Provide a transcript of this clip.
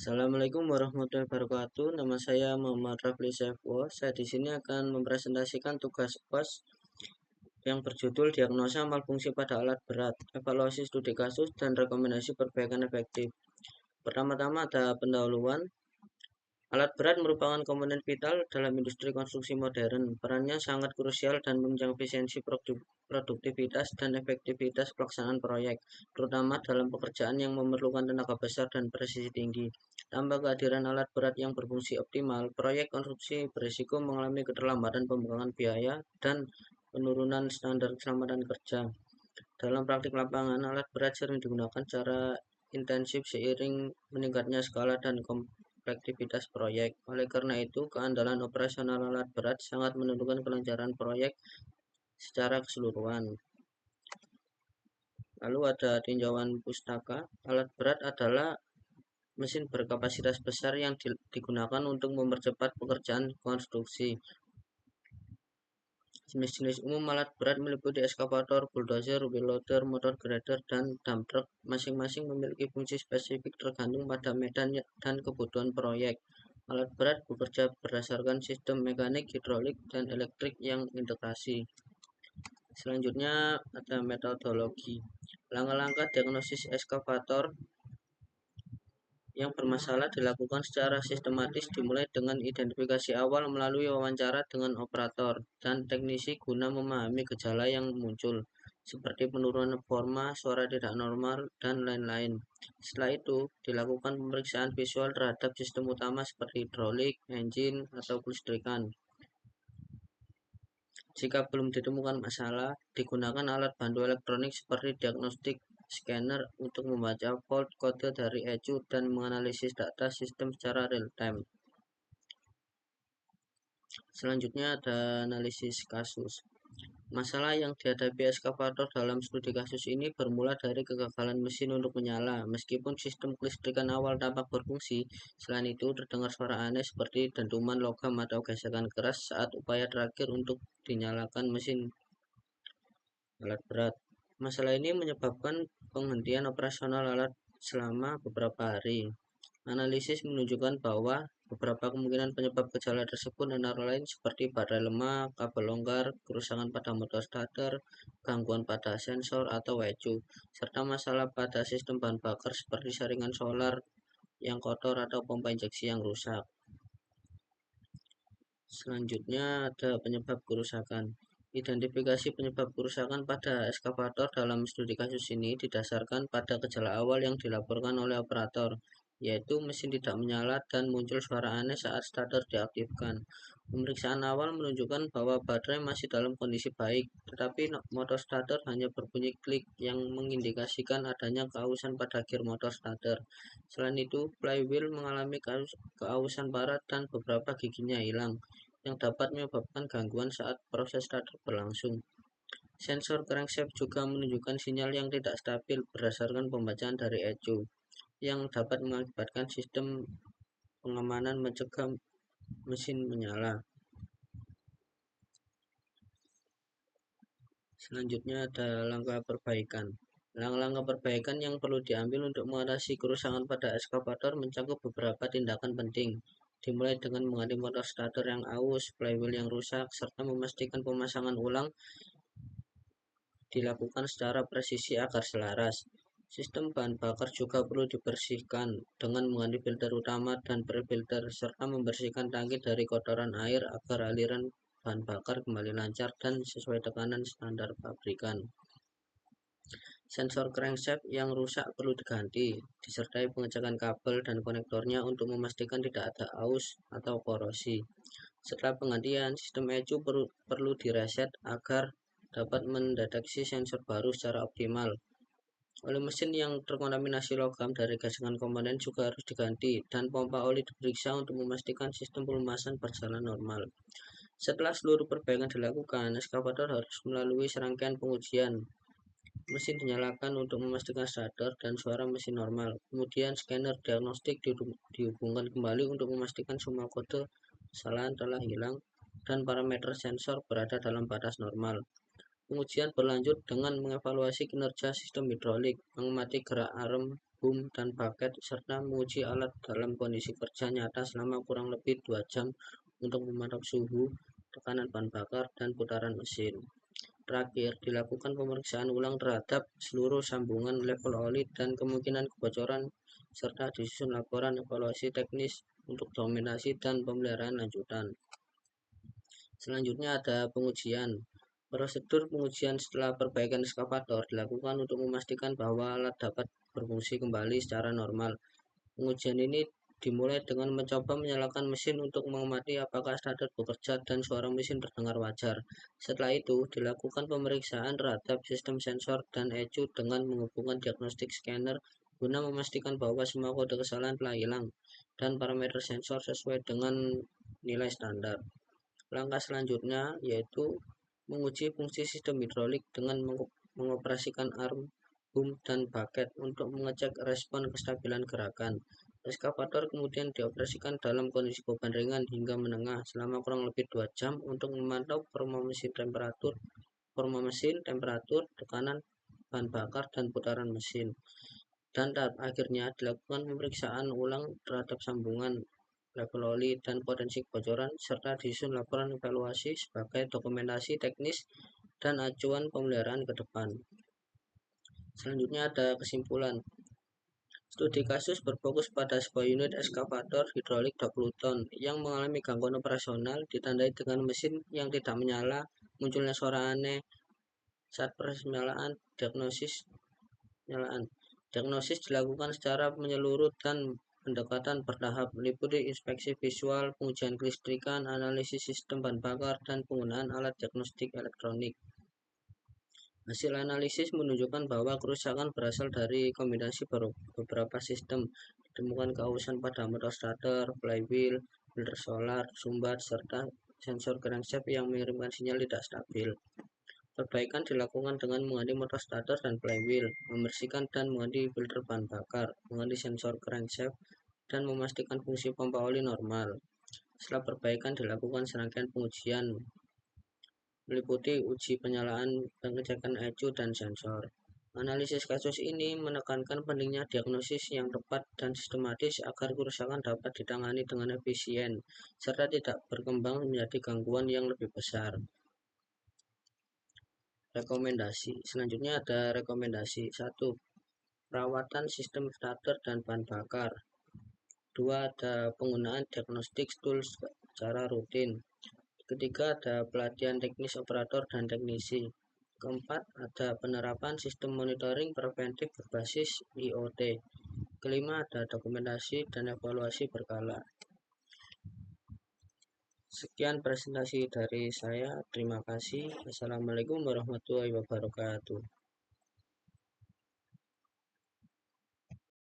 Assalamualaikum warahmatullahi wabarakatuh. Nama saya Muhammad Rafli Saiful. Saya di sini akan mempresentasikan tugas POS yang berjudul Diagnosa Malfungsi pada Alat Berat, Evaluasi Studi Kasus, dan Rekomendasi Perbaikan Efektif. Pertama-tama ada pendahuluan. Alat berat merupakan komponen vital dalam industri konstruksi modern. Perannya sangat krusial dan menunjang efisiensi produktivitas dan efektivitas pelaksanaan proyek, terutama dalam pekerjaan yang memerlukan tenaga besar dan presisi tinggi. Tanpa kehadiran alat berat yang berfungsi optimal, proyek konstruksi berisiko mengalami keterlambatan pembuangan biaya dan penurunan standar keselamatan kerja. Dalam praktik lapangan, alat berat sering digunakan secara intensif seiring meningkatnya skala dan komplektivitas proyek. Oleh karena itu, keandalan operasional alat berat sangat menentukan kelancaran proyek secara keseluruhan. Lalu ada tinjauan pustaka. Alat berat adalah mesin berkapasitas besar yang digunakan untuk mempercepat pekerjaan konstruksi. Jenis-jenis umum alat berat meliputi eskavator, bulldozer, wheel loader, motor grader, dan dump truck. Masing-masing memiliki fungsi spesifik tergantung pada medan dan kebutuhan proyek. Alat berat bekerja berdasarkan sistem mekanik, hidrolik, dan elektrik yang integrasi. Selanjutnya ada metodologi. Langkah-langkah diagnosis eskavator yang bermasalah dilakukan secara sistematis, dimulai dengan identifikasi awal melalui wawancara dengan operator dan teknisi guna memahami gejala yang muncul, seperti penurunan performa, suara tidak normal, dan lain-lain. Setelah itu, dilakukan pemeriksaan visual terhadap sistem utama seperti hidrolik, engine, atau kelistrikan. Jika belum ditemukan masalah, digunakan alat bantu elektronik seperti diagnostik scanner untuk membaca fault kode dari ECU dan menganalisis data sistem secara real-time. Selanjutnya ada analisis kasus. Masalah yang dihadapi eskavator dalam studi kasus ini bermula dari kegagalan mesin untuk menyala. Meskipun sistem kelistrikan awal tampak berfungsi, selain itu terdengar suara aneh seperti dentuman logam atau gesekan keras saat upaya terakhir untuk dinyalakan mesin alat berat. Masalah ini menyebabkan penghentian operasional alat selama beberapa hari. Analisis menunjukkan bahwa beberapa kemungkinan penyebab gejala tersebut antara lain seperti baterai lemah, kabel longgar, kerusakan pada motor starter, gangguan pada sensor atau ECU, serta masalah pada sistem bahan bakar seperti saringan solar yang kotor atau pompa injeksi yang rusak. Selanjutnya ada penyebab kerusakan. Identifikasi penyebab kerusakan pada eskavator dalam studi kasus ini didasarkan pada gejala awal yang dilaporkan oleh operator, yaitu mesin tidak menyala dan muncul suara aneh saat starter diaktifkan. Pemeriksaan awal menunjukkan bahwa baterai masih dalam kondisi baik, tetapi motor starter hanya berbunyi klik yang mengindikasikan adanya keausan pada gear motor starter. Selain itu, flywheel mengalami keausan parah dan beberapa giginya hilang, yang dapat menyebabkan gangguan saat proses starter berlangsung. Sensor crankshaft juga menunjukkan sinyal yang tidak stabil berdasarkan pembacaan dari ECU, yang dapat mengakibatkan sistem pengamanan mencegah mesin menyala. Selanjutnya ada langkah perbaikan. Langkah-langkah perbaikan yang perlu diambil untuk mengatasi kerusakan pada eskavator mencakup beberapa tindakan penting, dimulai dengan mengganti motor starter yang aus, flywheel yang rusak, serta memastikan pemasangan ulang dilakukan secara presisi agar selaras. Sistem bahan bakar juga perlu dibersihkan dengan mengganti filter utama dan pre-filter, serta membersihkan tangki dari kotoran air agar aliran bahan bakar kembali lancar dan sesuai tekanan standar pabrikan. Sensor crankshaft yang rusak perlu diganti, disertai pengecekan kabel dan konektornya untuk memastikan tidak ada aus atau korosi. Setelah penggantian, sistem ECU perlu direset agar dapat mendeteksi sensor baru secara optimal. Oli mesin yang terkontaminasi logam dari gesekan komponen juga harus diganti, dan pompa oli diperiksa untuk memastikan sistem pelumasan berjalan normal. Setelah seluruh perbaikan dilakukan, eskavator harus melalui serangkaian pengujian. Mesin dinyalakan untuk memastikan starter dan suara mesin normal. Kemudian scanner diagnostik dihubungkan kembali untuk memastikan semua kode kesalahan telah hilang dan parameter sensor berada dalam batas normal. Pengujian berlanjut dengan mengevaluasi kinerja sistem hidrolik, mengamati gerak arm, boom, dan bucket, serta menguji alat dalam kondisi kerja nyata selama kurang lebih 2 jam untuk memantau suhu, tekanan bahan bakar, dan putaran mesin. Terakhir, dilakukan pemeriksaan ulang terhadap seluruh sambungan level oli dan kemungkinan kebocoran, serta disusun laporan evaluasi teknis untuk dokumentasi dan pemeliharaan lanjutan. Selanjutnya ada pengujian. Prosedur pengujian setelah perbaikan eskavator dilakukan untuk memastikan bahwa alat dapat berfungsi kembali secara normal. Pengujian ini dimulai dengan mencoba menyalakan mesin untuk mengamati apakah starter bekerja dan suara mesin terdengar wajar. Setelah itu, dilakukan pemeriksaan terhadap sistem sensor dan ECU dengan menghubungkan diagnostik scanner guna memastikan bahwa semua kode kesalahan telah hilang dan parameter sensor sesuai dengan nilai standar. Langkah selanjutnya yaitu menguji fungsi sistem hidrolik dengan mengoperasikan arm, boom, dan bucket untuk mengecek respon kestabilan gerakan. Eskavator kemudian dioperasikan dalam kondisi beban ringan hingga menengah selama kurang lebih 2 jam untuk memantau performa mesin, temperatur, tekanan bahan bakar, dan putaran mesin. Dan tahap akhirnya dilakukan pemeriksaan ulang terhadap sambungan level oli dan potensi kebocoran, serta disusun laporan evaluasi sebagai dokumentasi teknis dan acuan pemeliharaan ke depan. Selanjutnya ada kesimpulan. Studi kasus berfokus pada sebuah unit eskavator hidrolik 20 ton yang mengalami gangguan operasional ditandai dengan mesin yang tidak menyala, munculnya suara aneh saat proses penyalaan, Diagnosis dilakukan secara menyeluruh dan pendekatan bertahap, meliputi inspeksi visual, pengujian kelistrikan, analisis sistem bahan bakar, dan penggunaan alat diagnostik elektronik. Hasil analisis menunjukkan bahwa kerusakan berasal dari kombinasi beberapa sistem. Ditemukan keausan pada motor starter, flywheel, filter solar, sumbat, serta sensor crankshaft yang mengirimkan sinyal tidak stabil. Perbaikan dilakukan dengan mengganti motor starter dan flywheel, membersihkan dan mengganti filter bahan bakar, mengganti sensor crankshaft, dan memastikan fungsi pompa oli normal. Setelah perbaikan dilakukan serangkaian pengujian, meliputi uji penyalaan, pengecekan ECU, dan sensor. Analisis kasus ini menekankan pentingnya diagnosis yang tepat dan sistematis agar kerusakan dapat ditangani dengan efisien, serta tidak berkembang menjadi gangguan yang lebih besar. Rekomendasi. Selanjutnya ada rekomendasi. 1. Perawatan sistem starter dan bahan bakar. 2. Ada penggunaan diagnostik tools secara rutin. Ketiga, ada pelatihan teknis operator dan teknisi. Keempat, ada penerapan sistem monitoring preventif berbasis IoT. Kelima, ada dokumentasi dan evaluasi berkala. Sekian presentasi dari saya. Terima kasih. Assalamualaikum warahmatullahi wabarakatuh.